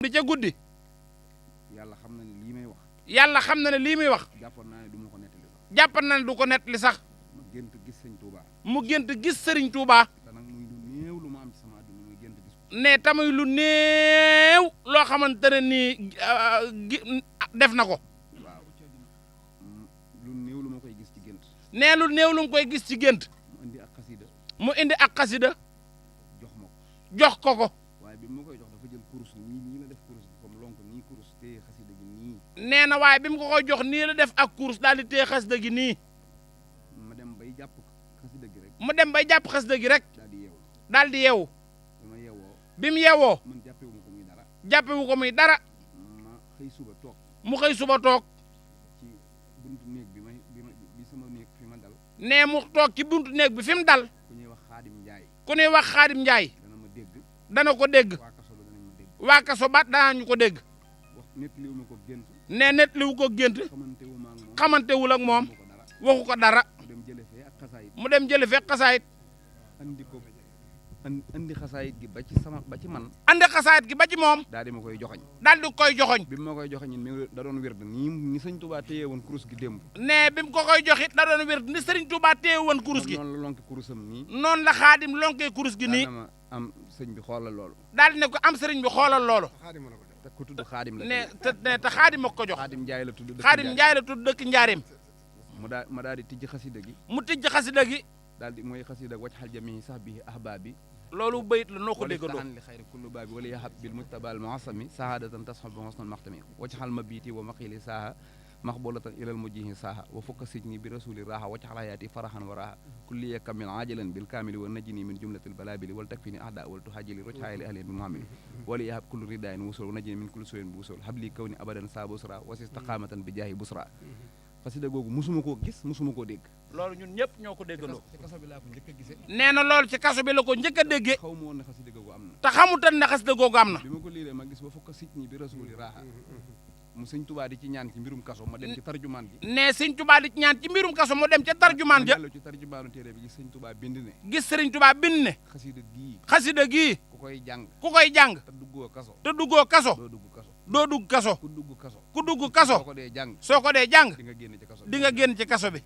di ca guddi. yàlla xam na ne lii may wax. yàlla xam na ne lii muy wax. jàppoon naa ne du ma ko nettali sax. jàppoon na ne du ko nettali sax. ma gént gis sëñ Touba. mu gént gis Serigne Touba. te nag muy lu néew lu ma am ci sama àdduna muy gént gis ko. ne tamuy lu néew loo xamante ne nii def na ko. waaw lu néew lu ma koy gis ci gént. nee lu néew lu mu koy gis ci gént. mu indi ak xasida. mu indi ak xasida jox ma ko. jox ko ko. waaye bi ma koy jox dafa jël kurus nii la def kurus bi comme lonk nii kurus téye xasida gi nii. nee na waaye bi mu ko koy jox nii la def ak kurus daal di téye xasida gi nii. ma dem bay jàpp xasida gi rek. mu dem bay jàpp xasida gi rek. daal di yeewu. daal di yeewu. bi ma yeewoo. bi mu yeewoo. man jàppewu ma ko muy dara. jàppewu ko muy dara. ma xëy suba toog. mu xëy suba toog. ci buntu néeg bi sama néeg fi ma dal. nee mu toog ci buntu néeg bi fi mu dal. ku ñuy wax Xaadim Njaay. ku ñuy wax Xaadim Njaay. dana ma dégg. dana ko dégg. waa kaso ba danañ ma dégg. waa kaso ba danañu ko dégg. wax nettaliwu ma ko gént. nee nettaliwu ko gént. xamantewu ma ak moom. xamantewul ak moom. waxu ko dara. waxu ko dara. mu dem jële fee ak xasaayit. mu dem jëli fekk xasaayit. andi ko andi xasaayit gi ba ci man. andi xasaayit gi ba ci moom. daal di ma koy joxañ. daal di koy joxoñ. bi ma koy joxañ mi da doon wér ni sëñ Touba téye woon kurus gi démb. nee bi mu ko koy joxit da doon wér ni Serigne Touba téye woon kurus gi. noonu la lonki kurusam nii. noonu la Xaadim lonkee kurus gi nii. daal na ma am sëñ bi xoolal loolu. daal di ne ko am Serigne bi xoolal loolu. te ku tudd xaadim la. te Xaadim ak ko jox. xaadim Njaay la tudd. Xaadim Njaay la tudd dëkk Njaareem. ma daal di tijji xasida gi. mu tijj xasida gi. daal di mooy xasida wacc xal jami sax bi ahbaabi. loolu bayit la noo ko déggandoo. li xayri kullu baabi wala yahab bil mujtabal muasami sahadatan tasxab husnal maxtami wacc xal ma biiti wa maqili saaha maxbolatan ilal mujjihi saaha wa fukka sijni bi rasuli raha wacc xal hayaati farahan wa raha kulliya kamil ajilan bil kamili wa najini min jumlatil balabili wal takfini ahda wal tuhajili roj xayali ahli bi muhammadi wala yahab kullu ridayin wusul wa najini min kulli suyin bu wusul habli kawni abadan sa busra wa istaqamatan bi jaahi busra xasida googu musuma koo gis musuma koo dégg. loolu ñun ñëpp ñoo ko déggandoo. ci kaso bi laa ko njëkk a gisee. nee na loolu ci kaso bi la ko njëkk a déggee. xaw ma woon ne xasida googu am na. te xamutan ne xasida googu am na. bi ma ko liiree ma gis ba fukk sit ñi bi rasuli raaxa mu sëñ Touba di ci ñaan ci mbirum kaso ma dem ci tarjumaan gi. nee sëñ Touba di ci ñaan ci mbirum kaso mu dem ca tarjumaan ja. ci tarjumaanu téere bi gis sëñ Touba bind ne. gis Serigne Touba bind ne. xasida gii. ku koy jàng. ku koy jàng. te duggoo kaso. te duggoo kaso. doo dugg kaso. doo dugg kaso. ku dugg kaso. ku dugg kaso. soo ko dee jàng. soo ko dee jàng. di nga génn ci kaso bi. di nga génn ci kaso bi.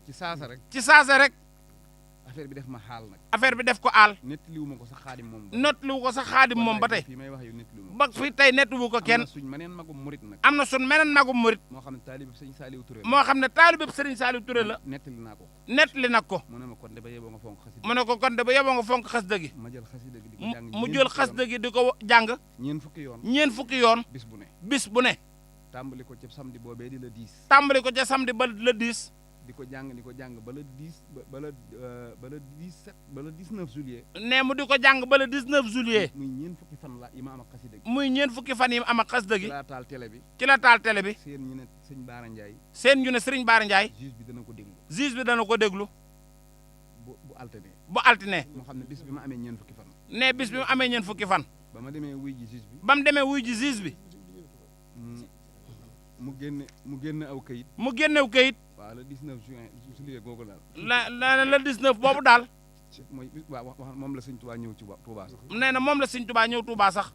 ci saasa rek. ci saasa rek. affaire bi def ma xaal nag. affaire bi def ko aal. nettaliwu ma ko sax xaadim moom. nettaliwu ko sax xaadim moom ba tey. fii may wax yow nettaliwu ma ba fi tey nettaliwu ko kenn. am na suñ meneen magum murit nag. am na suñ meneen magum murit. moo xam ne taalibe sëñ Saliou Touré la. moo xam ne taalibe Serigne Saliou Touré la. nettali naa ko. nettali nag ko. mu ne ma kon de ba yeboo nga fonk xasida. mu ne ko kon de ba yeboo nga fonk xasida gi. ma jël xasida gi di ko jàng. mu jël xasida gi di ko jàng. ñeen fukki yoon. ñeen fukki yoon. bis bu ne. bis bu ne. tàmbali ko ca samedi boobee di la 10. tàmbali ko ca samedi ba le 10. di ko jàng ba le 10 ba le 17 ba le 19 juillet. ne mu di ko jàng ba le 19 juillet. muy ñeen fukki fan la yi ma am ak xasida gi. muy ñeen fukki fan yi ma am ak xasida gi. ci la taal télé bi. ci la taal télé bi. seen ñu ne sëñ Baara Ndiaye. seen ñu ne Serigne Baara Ndiaye. juge bi dana ko déglu. juge bi dana ko déglu. bu altine. bu altine. moo xam ne bis bi ma amee ñeen fukki fan. ne bis bi mu amee ñeen fukki fan. ba ma demee wuy ji juge bi. ba mu demee wuy ji juge bi. mu génne aw kayit. mu génnew kayit. waaw le 19 juillet googu daal. le 19 boobu daal. mooy waaw moom la sëñ Touba ñëw ci Touba sax. nee na moom la sëñ Touba ñëw Touba sax.